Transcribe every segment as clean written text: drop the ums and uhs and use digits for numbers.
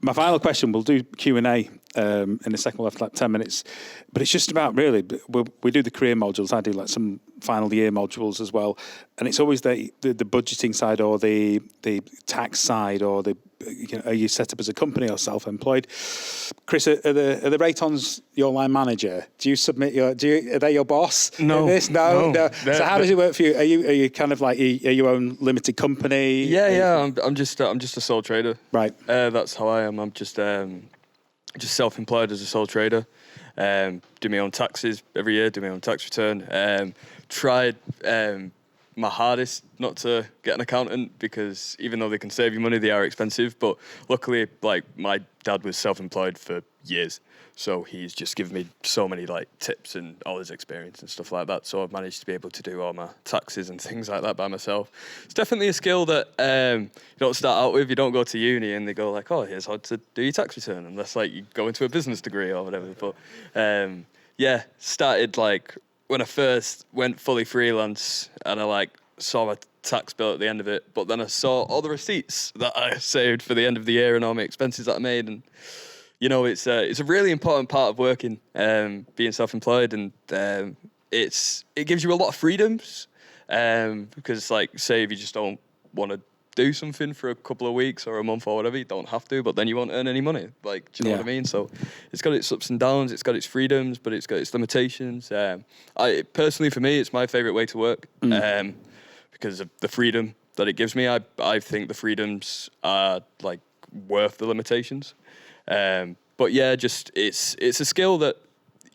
My final question, we'll do Q&A in a second, we'll have like 10 minutes, but it's just about really, we do the career modules, I do like some final year modules as well, and it's always the budgeting side or the tax side or are you set up as a company or self-employed? Chris, are the Raytons your line manager? Do you submit are they your boss? No. No. So how does it work for you? Are you kind of like, are you your own limited company? Yeah. I'm just a sole trader. Right. That's how I am. I'm just self-employed as a sole trader. Do my own taxes every year. Do my own tax return. Tried my hardest not to get an accountant because even though they can save you money, they are expensive. But luckily, like my dad was self-employed for years, so he's just given me so many like tips and all his experience and stuff like that. So I've managed to be able to do all my taxes and things like that by myself. It's definitely a skill that you don't start out with. You don't go to uni and they go like, "Oh, here's how to do your tax return," unless like you go into a business degree or whatever. But started like when I first went fully freelance and I like saw my tax bill at the end of it, but then I saw all the receipts that I saved for the end of the year and all my expenses that I made, and you know it's a really important part of working, being self-employed, and it gives you a lot of freedoms, because like say if you just don't want to do something for a couple of weeks or a month or whatever, you don't have to, but then you won't earn any money. Like, do you know what I mean? So it's got its ups and downs, it's got its freedoms, but it's got its limitations. I personally, for me, it's my favorite way to work, because of the freedom that it gives me. I think the freedoms are like worth the limitations. But yeah, just it's a skill that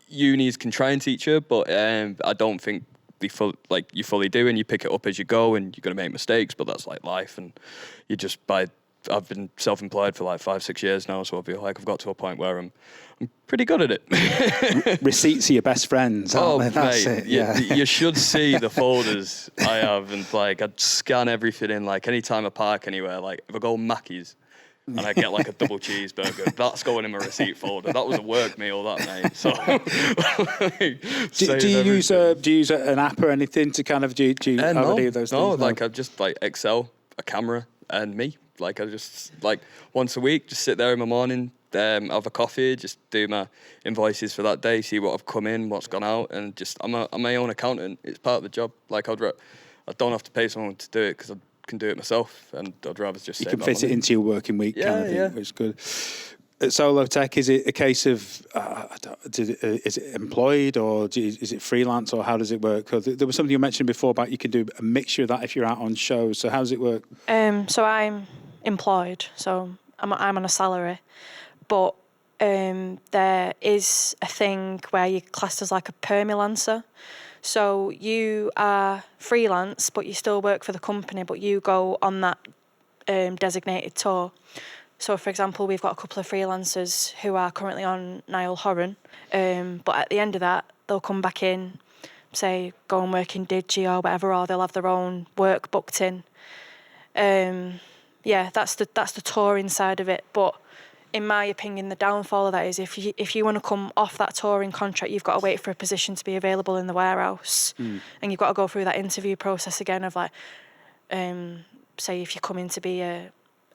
unis can try and teach you, but I don't think you fully do, and you pick it up as you go, and you're going to make mistakes, but that's like life, and you just I've been self-employed for like 5-6 years now, so I feel like I've got to a point where I'm pretty good at it. Receipts are your best friends. That's mate, you should see the folders I have, and like I'd scan everything in. Like anytime I park anywhere, like if I go Mackey's and I get like a double cheeseburger, that's going in my receipt folder. That was a work meal, that mate. So, do you use an app or anything to kind of do you have any of those things? No, like I just like Excel, a camera, and me. Like I just like once a week, just sit there in the morning, have a coffee, just do my invoices for that day, see what I've come in, what's gone out, and just I'm my own accountant. It's part of the job. Like I don't have to pay someone to do it because I can do it myself, and I'd rather just you can fit it into your working week, kind of thing, which is good. At Solo Tech, is it a case of is it employed or is it freelance, or how does it work? Because there was something you mentioned before about you can do a mixture of that if you're out on shows. So how does it work? So I'm employed, so I'm on a salary, but there is a thing where you're classed as like a permilancer. So you are freelance, but you still work for the company, but you go on that designated tour. So, for example, we've got a couple of freelancers who are currently on Niall Horan, but at the end of that, they'll come back in, say, go and work in Digi or whatever, or they'll have their own work booked in. That's the touring side of it. But in my opinion, the downfall of that is if you want to come off that touring contract, you've got to wait for a position to be available in the warehouse, and you've got to go through that interview process again of like, say if you come in to be a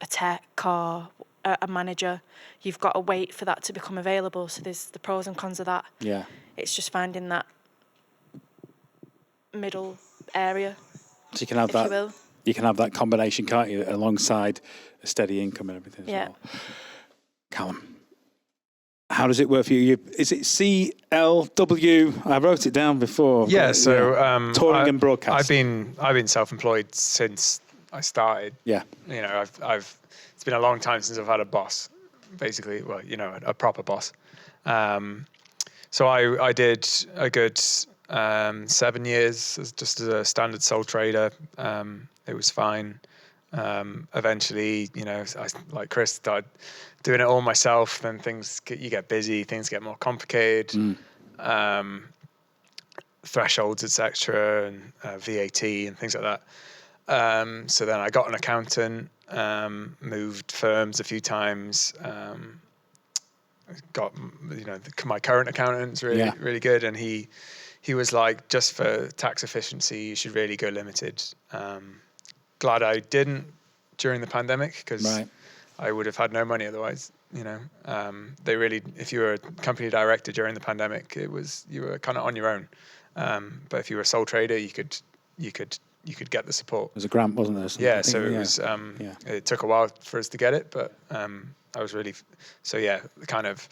tech or a manager, you've got to wait for that to become available. So there's the pros and cons of that. Yeah, it's just finding that middle area. So you can have that. You can have that combination, can't you, alongside a steady income and everything as well. Callum, how does it work for you? Is it CLW? I wrote it down before. Yeah, touring and broadcast. I've been self-employed since I started. Yeah, you know, it's been a long time since I've had a boss, basically. Well, you know, a proper boss. So I did a good 7 years just as a standard sole trader. It was fine. Eventually, you know, I, like Chris, started doing it all myself. Then you get busy, things get more complicated, thresholds, etc., and VAT and things like that. So then I got an accountant, moved firms a few times, got, you know, my current accountant's really good, and he was like, just for tax efficiency, you should really go limited. Glad I didn't during the pandemic, because I would have had no money otherwise. you know, they really, if you were a company director during the pandemic, you were kind of on your own. But if you were a sole trader, you could get the support. There's a grant, wasn't there? Yeah, so it was. It took a while for us to get it, but I was really. So yeah, kind of.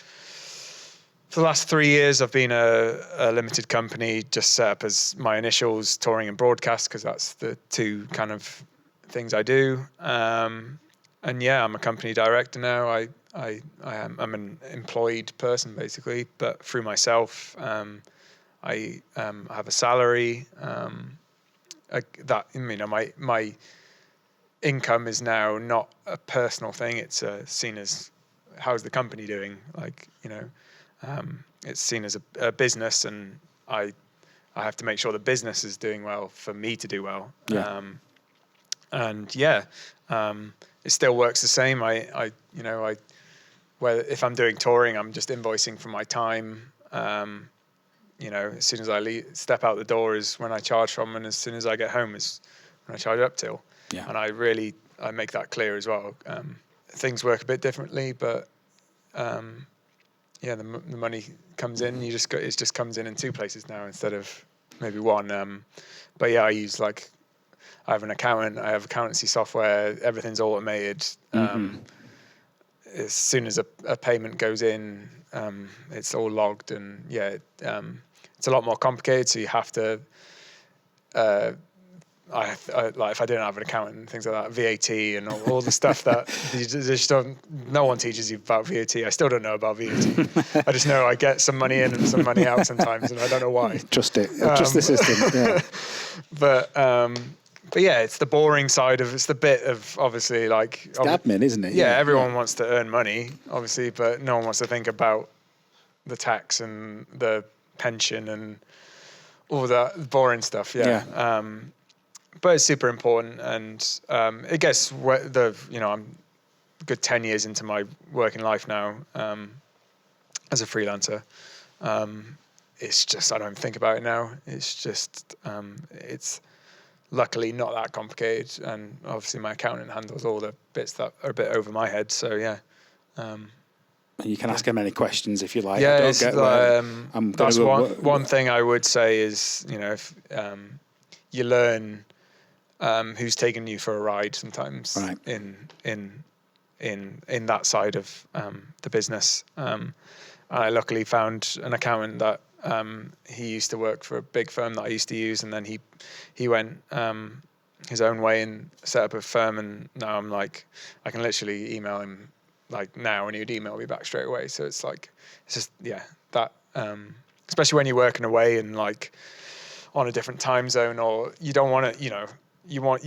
For the last 3 years, I've been a limited company, just set up as my initials, touring and broadcast, because that's the two kind of things I do. And yeah, I'm a company director now. I'm an employed person basically, but through myself, I have a salary. My income is now not a personal thing. It's seen as, how's the company doing? Like, you know, it's seen as a business, and I have to make sure the business is doing well for me to do well. Yeah. It still works the same. Where if I'm doing touring, I'm just invoicing for my time. You know, as soon as I step out the door is when I charge from, and as soon as I get home is when I charge up till. Yeah. And I make that clear as well. Things work a bit differently, but the money comes in. It just comes in two places now instead of maybe one. But yeah, I have an accountant. I have accountancy software. Everything's automated. As soon as a payment goes in, it's all logged, and it's a lot more complicated. So you have to. If I didn't have an accountant and things like that, VAT and all the stuff that no one teaches you about VAT. I still don't know about VAT. I just know I get some money in and some money out sometimes, and I don't know why. Trust it. Trust the system. Yeah. But yeah, it's the boring side of it's the bit of obviously like it's admin, isn't it? Yeah, everyone wants to earn money, obviously, but no one wants to think about the tax and the pension and all that boring stuff. Yeah. But it's super important, and it gets I'm a good 10 years into my working life now as a freelancer. It's just I don't think about it now. It's just it's luckily not that complicated, and obviously my accountant handles all the bits that are a bit over my head. So yeah. You can ask him any questions if you like. Yeah, that's one thing I would say is, you know, if you learn who's taking you for a ride sometimes in that side of the business. I luckily found an accountant that he used to work for a big firm that I used to use, and then he went his own way and set up a firm, and now I'm like, I can literally email him like now, and he would email me back straight away. So it's just that especially when you're working away and like on a different time zone, or you don't want to, you know, you want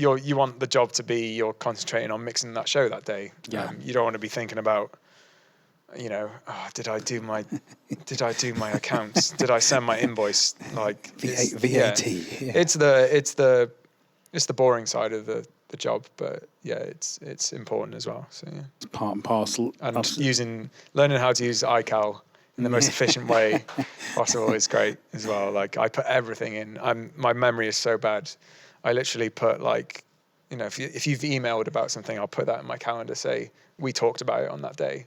the job to be you're concentrating on mixing that show that day. Yeah. You don't want to be thinking about, you know, did I do my accounts? Did I send my invoice? Like VAT. Yeah. It's the boring side of the job, but yeah, it's important as well. So yeah, it's part and parcel. And learning how to use iCal in the most efficient way possible is great as well. Like I put everything in. My memory is so bad. I literally put like, you know, if you've emailed about something, I'll put that in my calendar. Say we talked about it on that day.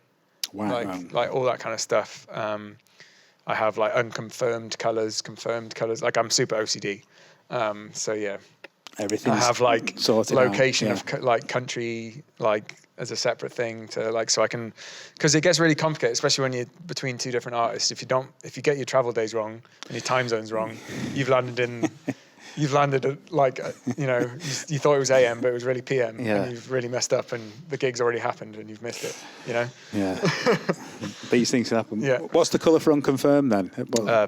Wow. Like all that kind of stuff. I have like unconfirmed colors, confirmed colors. Like I'm super OCD. So yeah, everything's I have like location out. Yeah. of like country, like as a separate thing to like, so I can, because it gets really complicated, especially when you're between two different artists. If you get your travel days wrong and your time zones wrong, you've landed at like, you know, you thought it was AM, but it was really PM, and you've really messed up, and the gig's already happened, and you've missed it, you know? Yeah. These things happen. Yeah. What's the colour for unconfirmed then?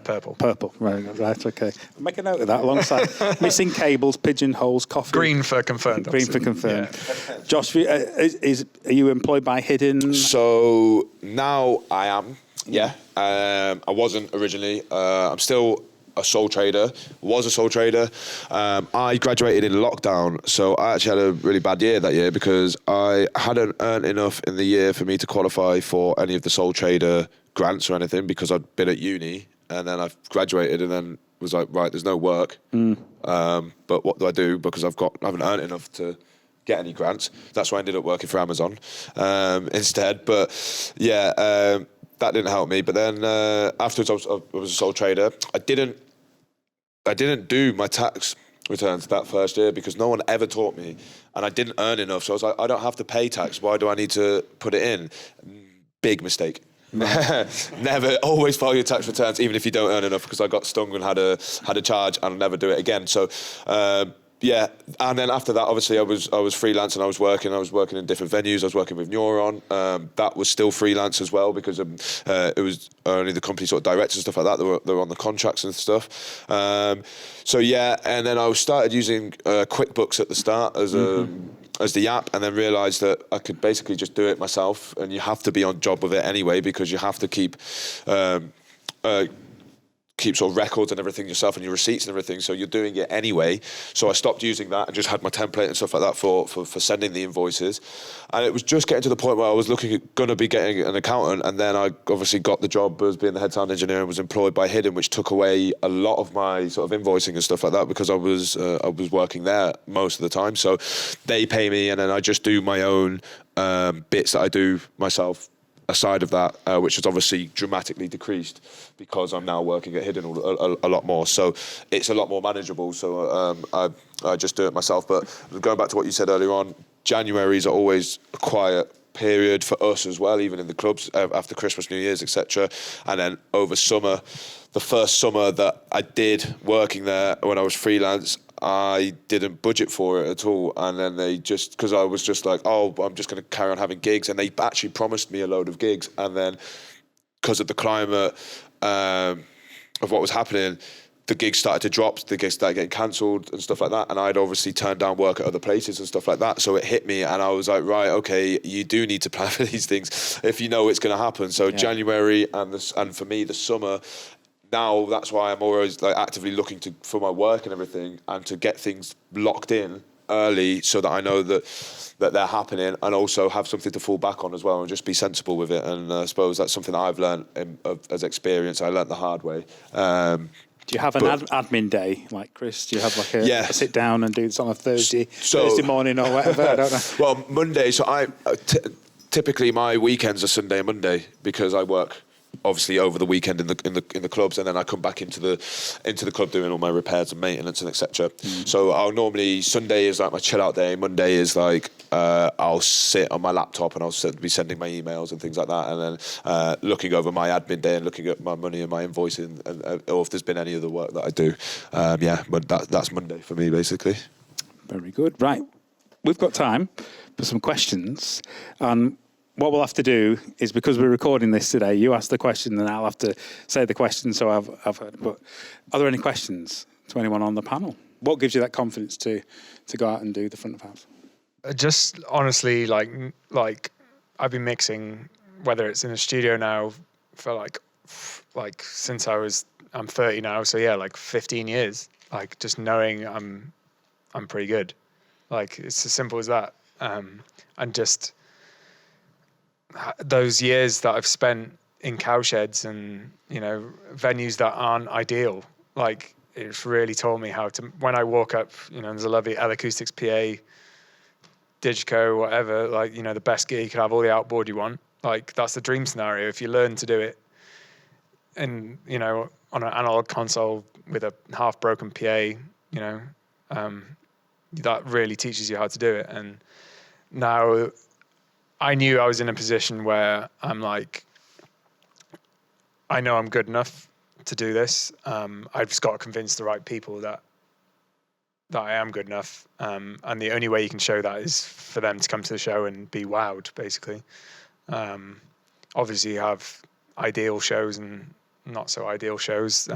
Purple. Purple, right, okay. I'll make a note of that alongside missing cables, pigeonholes, coffee. Green for confirmed. Green for confirmed. Yeah. Josh, are you employed by Hidden? So now I am, yeah. I wasn't originally. I'm still a sole trader, I graduated in lockdown, so I actually had a really bad year that year because I hadn't earned enough in the year for me to qualify for any of the sole trader grants or anything, because I'd been at uni, and then I've graduated and then was like, right, there's no work, but what do I do, because I haven't earned enough to get any grants. That's why I ended up working for Amazon instead. But yeah, that didn't help me. But then afterwards, I was a sole trader. I didn't do my tax returns that first year because no one ever taught me, and I didn't earn enough. So I was like, I don't have to pay tax. Why do I need to put it in? Big mistake. Never, always file your tax returns, even if you don't earn enough, because I got stung and had a charge, and I'll never do it again. So, yeah. And then after that, obviously, I was freelance and I was working in different venues. I was working with Neuron. That was still freelance as well because it was only the company sort of directors and stuff like that. They were on the contracts and stuff. So yeah, and then I started using QuickBooks at the start as the app, and then realised that I could basically just do it myself, and you have to be on job with it anyway because you have to keep sort of records and everything yourself and your receipts and everything, so you're doing it anyway. So I stopped using that and just had my template and stuff like that for sending the invoices. And it was just getting to the point where I was going to be getting an accountant, and then I obviously got the job as being the head sound engineer and was employed by Hidden, which took away a lot of my sort of invoicing and stuff like that because I was working there most of the time. So they pay me, and then I just do my own bits that I do myself aside of that, which has obviously dramatically decreased because I'm now working at Hidden a lot more. So it's a lot more manageable. So I just do it myself. But going back to what you said earlier on, Januaries are always a quiet period for us as well, even in the clubs after Christmas, New Year's, etc. And then over summer, the first summer that I did working there when I was freelance, I didn't budget for it at all, and then because I was just like, oh, I'm just going to carry on having gigs, and they actually promised me a load of gigs, and then because of the climate of what was happening, the gigs started to drop, the gigs started getting cancelled and stuff like that, and I'd obviously turned down work at other places and stuff like that, so it hit me, and I was like, right, okay, you do need to plan for these things if you know it's going to happen. So yeah. January and for me the summer. Now that's why I'm always like actively looking for my work and everything, and to get things locked in early so that I know that they're happening, and also have something to fall back on as well, and just be sensible with it. And I suppose that's something that I've learned as experience. I learned the hard way. Do you have an admin day like Chris? Do you have like a sit down and do this on a Thursday morning or whatever? I don't know. Well, Monday. So typically my weekends are Sunday and Monday because I work obviously over the weekend in the clubs, and then I come back into the club doing all my repairs and maintenance and etc. So I'll normally, Sunday is like my chill out day, Monday is like I'll sit on my laptop and I'll be sending my emails and things like that, and then looking over my admin day and looking at my money and my invoicing, and or if there's been any other work that I do. But that's Monday for me basically. Very good. Right, we've got time for some questions. What we'll have to do is, because we're recording this today, you ask the question and I'll have to say the question, so I've heard. But are there any questions to anyone on the panel? What gives you that confidence to go out and do the front of house? Just honestly, like I've been mixing, whether it's in a studio now for like since I'm 30 now, so yeah, like 15 years. Like just knowing I'm pretty good. Like it's as simple as that. And just those years that I've spent in cowsheds and, you know, venues that aren't ideal, like it's really taught me how to, when I walk up, you know, there's a lovely L Acoustics PA, Digico, whatever, like, you know, the best gear, you can have all the outboard you want. Like that's the dream scenario. If you learn to do it and, you know, on an analog console with a half broken PA, you know, that really teaches you how to do it. And now I knew I was in a position where I'm like, I know I'm good enough to do this. I've just got to convince the right people that I am good enough. And the only way you can show that is for them to come to the show and be wowed, basically. Obviously you have ideal shows and not so ideal shows.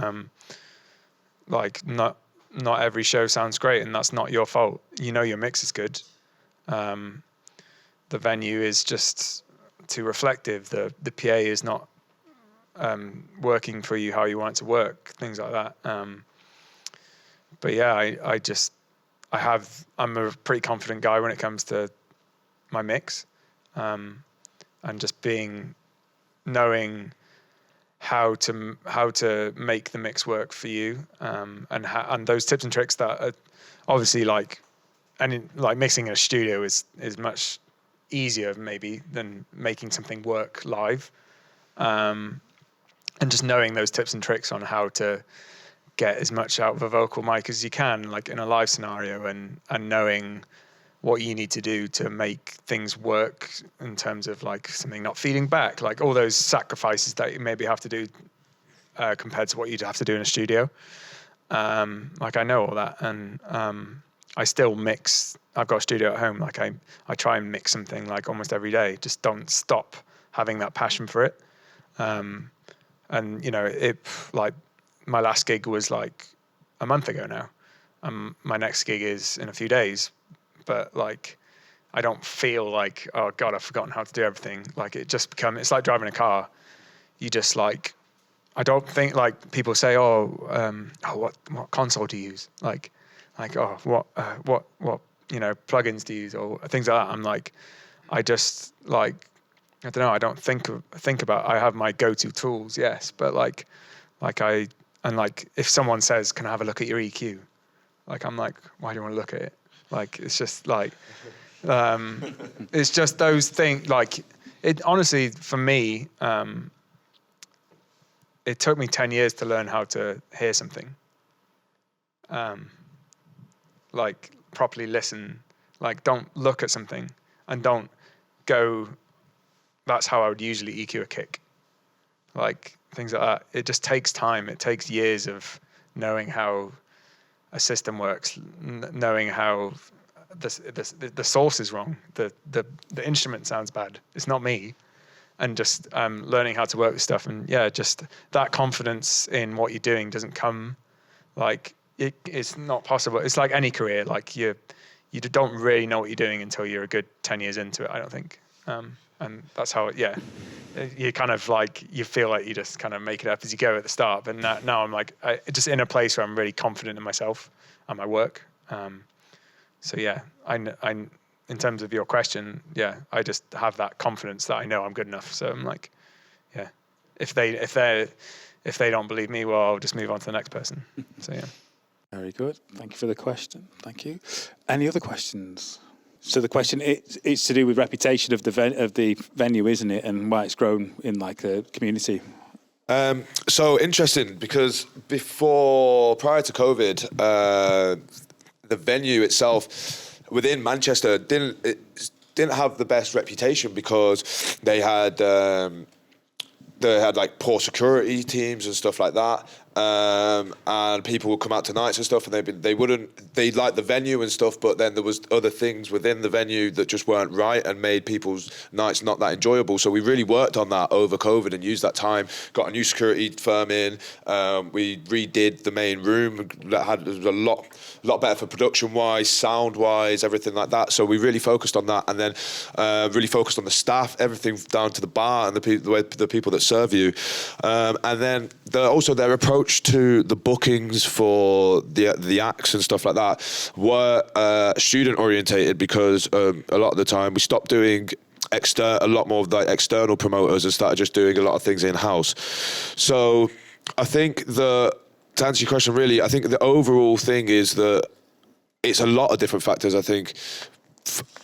Like not every show sounds great, and that's not your fault. You know your mix is good. The venue is just too reflective. The PA is not working for you how you want it to work, things like that. But yeah, I'm a pretty confident guy when it comes to my mix, and just knowing how to make the mix work for you, and those tips and tricks that are obviously like like mixing in a studio is much easier maybe than making something work live, and just knowing those tips and tricks on how to get as much out of a vocal mic as you can, like in a live scenario, and knowing what you need to do to make things work in terms of like something not feeding back, like all those sacrifices that you maybe have to do compared to what you'd have to do in a studio. Like I know all that, and I still mix. I've got a studio at home. Like I try and mix something like almost every day. Just don't stop having that passion for it. And you know, it like my last gig was like a month ago now. My next gig is in a few days, but like I don't feel like, oh God, I've forgotten how to do everything. Like it's like driving a car. You just like, I don't think like people say, what console do you use? Like, oh, what you know, plugins do you use or things like that. I'm like, I just like, I don't know. I don't think about. I have my go-to tools, yes, but like if someone says, "Can I have a look at your EQ?" Like I'm like, why do you want to look at it? Like it's just like, it's just those things. Like it honestly for me, it took me 10 years to learn how to hear something. Like properly listen. Like don't look at something and don't go. That's how I would usually EQ a kick. Like things like that. It just takes time. It takes years of knowing how a system works, knowing how the source is wrong. The instrument sounds bad. It's not me. And just learning how to work with stuff. And yeah, just that confidence in what you're doing doesn't come like it's not possible. It's like any career. Like you don't really know what you're doing until you're a good 10 years into it, I don't think. And that's how, you kind of like, you feel like you just kind of make it up as you go at the start. But now I'm like, just in a place where I'm really confident in myself and my work. So yeah, I in terms of your question, yeah, I just have that confidence that I know I'm good enough. So I'm like, yeah, if they don't believe me, well, I'll just move on to the next person. So yeah. Very good. Thank you for the question. Thank you. Any other questions? So the question it's to do with reputation of the venue, isn't it, and why it's grown in like the community. So interesting because prior to COVID, the venue itself within Manchester didn't have the best reputation because they had like poor security teams and stuff like that. And people would come out to nights and stuff, and they'd like the venue and stuff, but then there was other things within the venue that just weren't right and made people's nights not that enjoyable. So we really worked on that over COVID and used that time, got a new security firm in, we redid the main room that was a lot better for production wise, sound wise, everything like that. So we really focused on that, and then really focused on the staff, everything down to the bar and the people that serve you, and then also their approach to the bookings for the acts and stuff like that were student orientated because a lot of the time we stopped doing a lot more of like external promoters and started just doing a lot of things in house. So I think to answer your question, really, I think the overall thing is that it's a lot of different factors. I think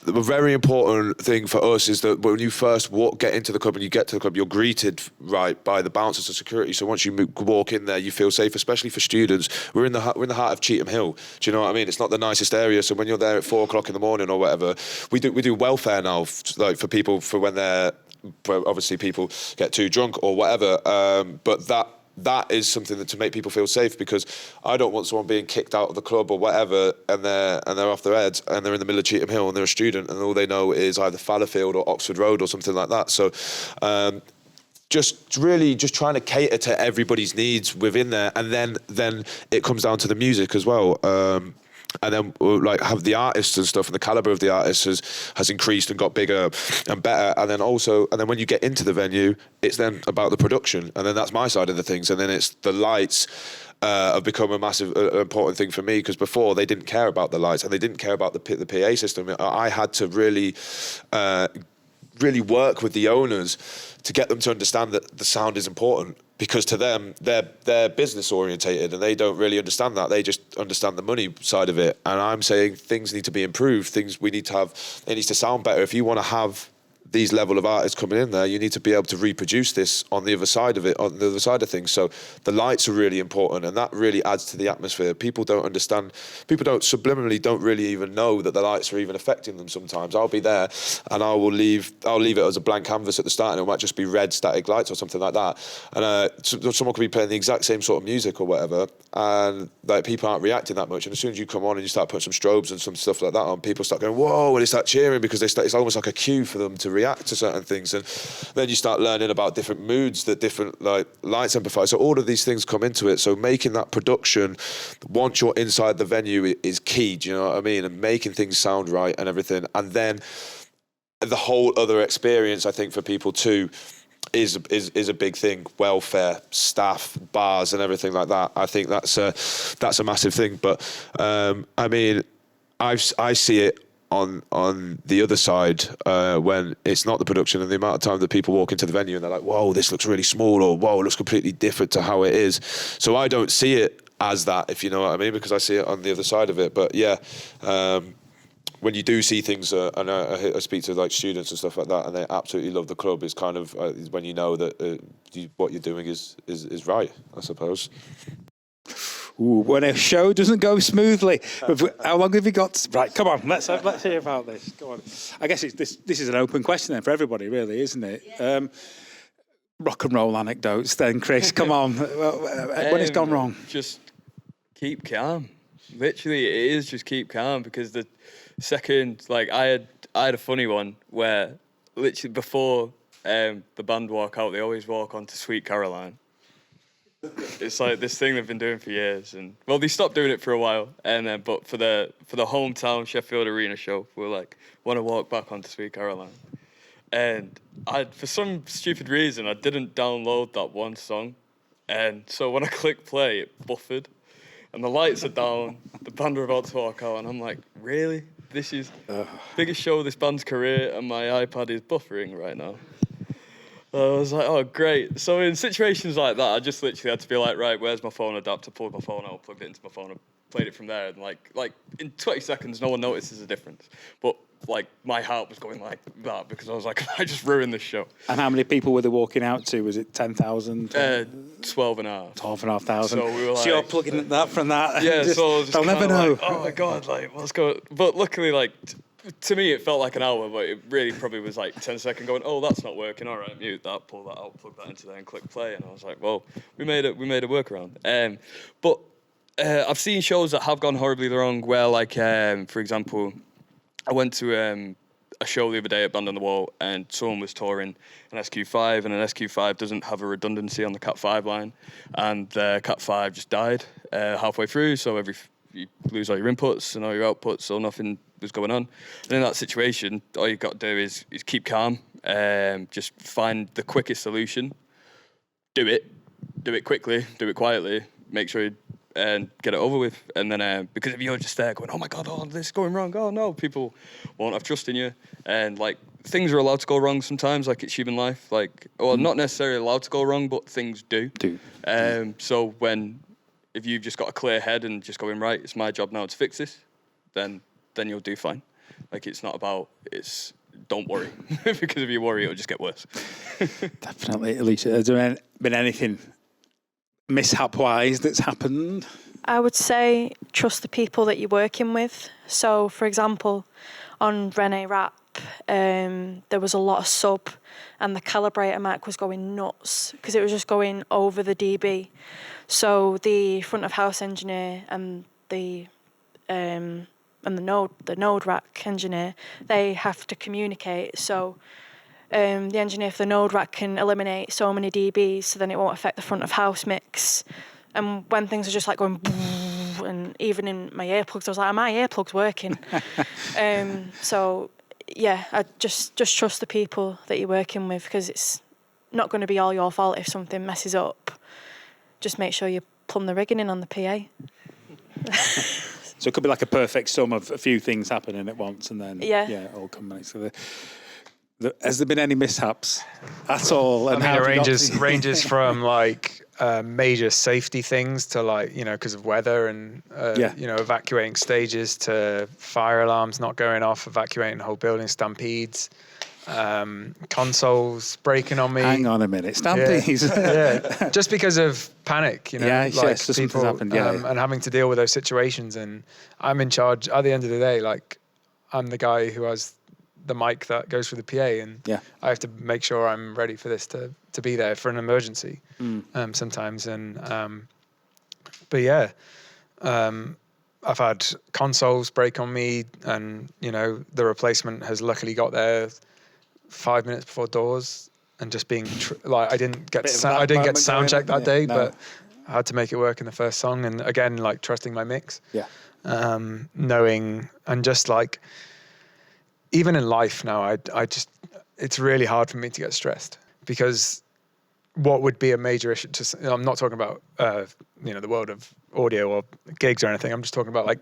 the very important thing for us is that when you first get into the club and you get to the club, you're greeted right by the bouncers and security. So once you walk in there, you feel safe, especially for students. We're in the heart of Cheetham Hill. Do you know what I mean? It's not the nicest area. So when you're there at 4:00 in the morning or whatever, we do welfare now, like for people for when obviously people get too drunk or whatever. But that is something to make people feel safe, because I don't want someone being kicked out of the club or whatever and they're off their heads and they're in the middle of Cheetham Hill and they're a student and all they know is either Fallowfield or Oxford Road or something like that. So just trying to cater to everybody's needs within there, and then it comes down to the music as well. And then like have the artists and stuff, and the caliber of the artists has increased and got bigger and better. And then when you get into the venue, it's then about the production, and then that's my side of the things. And then it's the lights have become a massive important thing for me, because before they didn't care about the lights and they didn't care about the PA system. I had to really work with the owners to get them to understand that the sound is important. because to them they're business orientated and they don't really understand that. They just understand the money side of it. And I'm saying things need to be improved. It needs to sound better. If you want to have these level of artists coming in there, you need to be able to reproduce this on the other side of things. So the lights are really important, and that really adds to the atmosphere. People don't subliminally don't really even know that the lights are even affecting them sometimes. I'll be there and I'll leave it as a blank canvas at the start, and it might just be red static lights or something like that. And someone could be playing the exact same sort of music or whatever, and like people aren't reacting that much. And as soon as you come on and you start putting some strobes and some stuff like that on, people start going, whoa, and they start cheering because it's almost like a cue for them to react to certain things. And then you start learning about different moods that different like lights amplify. So all of these things come into it. So making that production once you're inside the venue is key. Do you know what I mean? And making things sound right and everything. And then the whole other experience, I think, for people too is a big thing. Welfare, staff, bars, and everything like that. I think that's a massive thing. But I mean, I see it on the other side when it's not the production and the amount of time that people walk into the venue and they're like, whoa, this looks really small, or whoa, it looks completely different to how it is. So I don't see it as that, if you know what I mean, because I see it on the other side of it. But yeah, when you do see things, and I speak to like students and stuff like that, and they absolutely love the club, is kind of when you know that what you're doing is right, I suppose. Ooh, when a show doesn't go smoothly, how long have you got? Right, come on, let's hear about this. Go on. I guess this is an open question then for everybody, really, isn't it? Yeah. Rock and roll anecdotes, then, Chris. Come on, when it's gone wrong, just keep calm. Literally, it is just keep calm, because the second, like, I had a funny one where literally before the band walk out, they always walk on to Sweet Caroline. It's like this thing they've been doing for years, and well, they stopped doing it for a while, and then but for the hometown Sheffield Arena show, we were like, want to walk back onto Sweet Caroline, and for some stupid reason I didn't download that one song, and so when I clicked play, it buffered, and the lights are down, the band are about to walk out, and I'm like, really? This is biggest show of this band's career, and my iPad is buffering right now. I was like, oh, great. So in situations like that, I just literally had to be like, right, where's my phone adapter? Pulled my phone out, plugged it into my phone, and played it from there. And like in 20 seconds, no one notices the difference. But like my heart was going like that, because I was like, I just ruined this show. And how many people were they walking out to? Was it 10,000? 12 and a half. 12,500. So we were like, so you're plugging that from that. Yeah, so they'll never know. Like, oh my God, like what's going? But luckily, like to me, it felt like an hour, but it really probably was like 10 seconds going, oh, that's not working. All right, mute that, pull that out, plug that into there, and click play. And I was like, well, we made a workaround. But I've seen shows that have gone horribly wrong. Where, like, for example, I went to a show the other day at Band on the Wall, and someone was touring an SQ5, and an SQ5 doesn't have a redundancy on the Cat5 line, and the Cat5 just died halfway through. So you lose all your inputs and all your outputs, so nothing was going on. And in that situation, all you've got to do is keep calm, just find the quickest solution, do it quickly, do it quietly, make sure you get it over with. And then because if you're just there going, oh my God, oh, this is going wrong, oh no, people won't have trust in you. And like things are allowed to go wrong sometimes, like it's human life. Like, well, not necessarily allowed to go wrong, but things do. So if you've just got a clear head and just going, right, it's my job now to fix this, then you'll do fine. Like, it's not about, don't worry, because if you worry, it'll just get worse. Definitely. Alisha, has there been anything mishap-wise that's happened? I would say trust the people that you're working with. So, for example, on Rene Rap, there was a lot of sub, and the calibrator mic was going nuts because it was just going over the dB. So the front of house engineer and the node rack engineer, they have to communicate. So the engineer for the node rack can eliminate so many dBs, so then it won't affect the front of house mix. And when things are just like going, and even in my earplugs, I was like, are my earplugs working? So yeah, I just trust the people that you're working with, because it's not going to be all your fault if something messes up. Just make sure you plumb the rigging in on the PA. So it could be like a perfect sum of a few things happening at once, and then all come together. Has there been any mishaps at all? And I mean, it ranges from like major safety things to like, because of weather and, evacuating stages to fire alarms not going off, evacuating the whole building, stampedes, consoles breaking on me. Hang on a minute, stampedes. Yeah. Just because of panic, yes, people happened, and having to deal with those situations. And I'm in charge at the end of the day. Like, I'm the guy who has the mic that goes through the PA, and I have to make sure I'm ready for this to be there for an emergency sometimes. And I've had consoles break on me, and the replacement has luckily got there 5 minutes before doors, and just being I didn't get sound check that day, but I had to make it work in the first song. And again, like trusting my mix, knowing, and just like, even in life now, I just, it's really hard for me to get stressed, because what would be a major issue I'm not talking about, the world of audio or gigs or anything. I'm just talking about like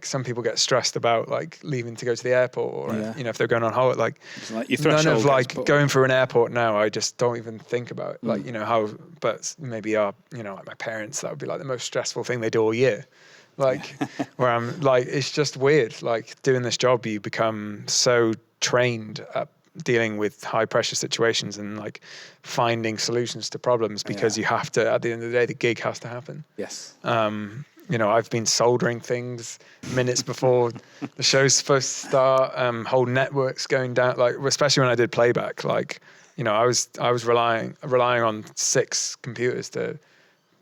some people get stressed about like leaving to go to the airport, or, if they're going on holiday, like none of like going through an airport now, I just don't even think about it. Like, but maybe like my parents, that would be like the most stressful thing they do all year. Like, where I'm like, it's just weird. Like, doing this job, you become so trained at dealing with high pressure situations and like finding solutions to problems, because you have to, at the end of the day, the gig has to happen. Yes. I've been soldering things minutes before the show's supposed to start, whole networks going down, like, especially when I did playback, like, I was relying on 6 computers to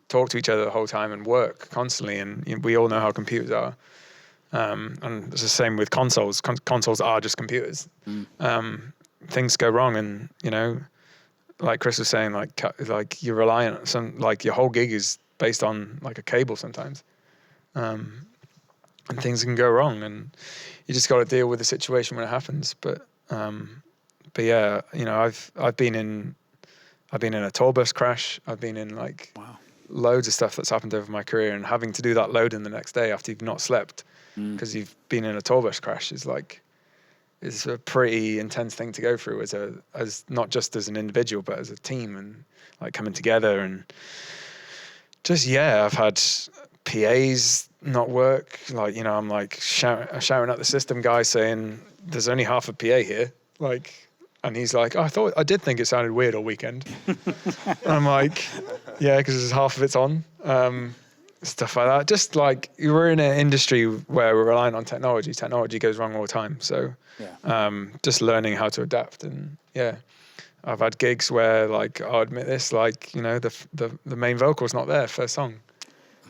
talk to each other the whole time and work constantly, and we all know how computers are. And it's the same with consoles. Consoles are just computers. Things go wrong, and like Chris was saying, like you're reliant on some, like your whole gig is based on like a cable sometimes, and things can go wrong, and you just got to deal with the situation when it happens. But yeah, I've been in a tour bus crash. I've been in like loads of stuff that's happened over my career, and having to do that loading the next day after you've not slept because you've been in a tour bus crash is a pretty intense thing to go through as not just as an individual, but as a team, and like coming together. And just, I've had PAs not work. Like, I'm like shouting at the system guy saying, there's only half a PA here. Like, and he's like, I did think it sounded weird all weekend. And I'm like, yeah, because half of it's on. Stuff like that. Just like, we're in an industry where we're relying on technology. Technology goes wrong all the time. So just learning how to adapt. And I've had gigs where, like, I'll admit this, like, the main vocal's not there first song.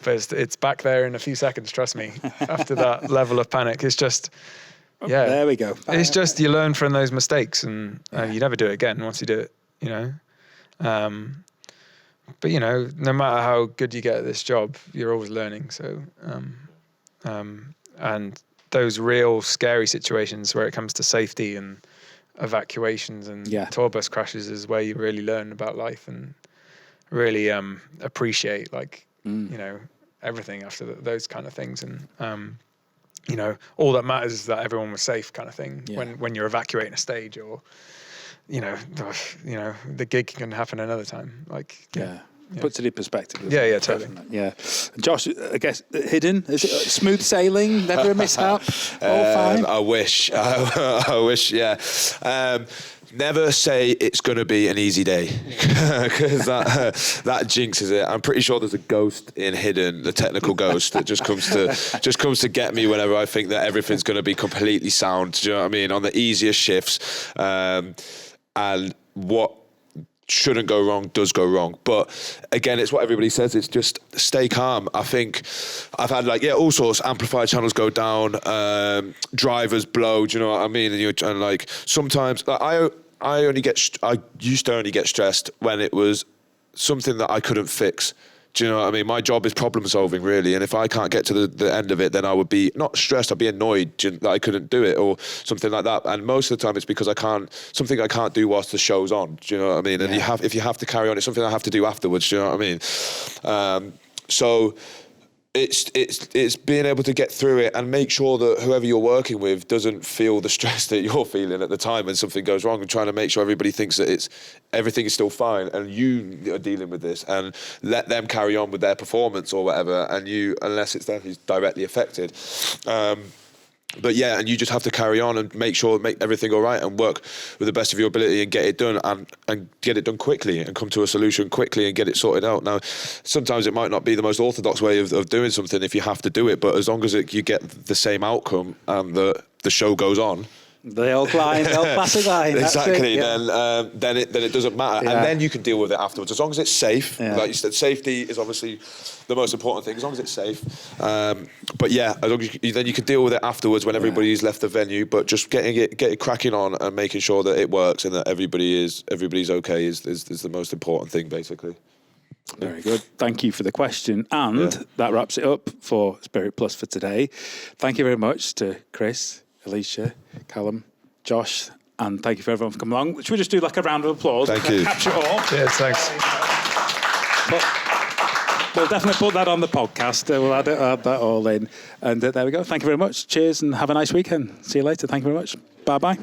But it's back there in a few seconds, trust me. After that level of panic, it's just... there we go. It's just, you learn from those mistakes, and you never do it again once you do it, But, no matter how good you get at this job, you're always learning. So, and those real scary situations where it comes to safety and evacuations and tour bus crashes is where you really learn about life and really appreciate, like, everything after those kind of things. And, all that matters is that everyone was safe, kind of thing. When you're evacuating a stage, or the gig can happen another time. Like, puts it in perspective. Totally. Yeah. Josh, I guess hidden, is it smooth sailing? Never a mishap? All fine. I wish. I wish. Yeah. Never say it's going to be an easy day, because that jinxes it. I'm pretty sure there's a ghost in Hidden, the technical ghost that just comes to get me whenever I think that everything's going to be completely sound. Do you know what I mean? On the easiest shifts, and what shouldn't go wrong does go wrong. But again, it's what everybody says. It's just stay calm. I think I've had all sorts. Amplifier channels go down, drivers blow. Do you know what I mean? And like sometimes, like I used to only get stressed when it was something that I couldn't fix. Do you know what I mean? My job is problem solving, really. And if I can't get to the end of it, then I would be not stressed. I'd be annoyed that I couldn't do it or something like that. And most of the time it's because I can't do whilst the show's on. Do you know what I mean? And if you have to carry on, it's something I have to do afterwards. Do you know what I mean? So it's being able to get through it and make sure that whoever you're working with doesn't feel the stress that you're feeling at the time when something goes wrong, and trying to make sure everybody thinks that everything is still fine and you are dealing with this, and let them carry on with their performance or whatever, and you, unless it's them who's directly affected. But yeah, and you just have to carry on and make everything all right and work with the best of your ability and get it done and get it done quickly and come to a solution quickly and get it sorted out. Now, sometimes it might not be the most orthodox way of doing something if you have to do it, but as long as you get the same outcome and the show goes on. The old line, the old classic line. Exactly. It, yeah. Then it doesn't matter, and then you can deal with it afterwards. As long as it's safe, like you said, safety is obviously the most important thing. As long as it's safe, but yeah, as long as then you can deal with it afterwards when everybody's left the venue. But just getting it cracking on and making sure that it works and that everybody's okay is the most important thing, basically. Very good. Thank you for the question. And that wraps it up for Spirit Plus for today. Thank you very much to Chris, Alisha, Callum, Josh, and thank you for everyone for coming along. Should we just do like a round of applause? Thank you. Capture it all. Cheers, thanks. We'll definitely put that on the podcast. We'll add that all in. And there we go. Thank you very much. Cheers and have a nice weekend. See you later. Thank you very much. Bye-bye.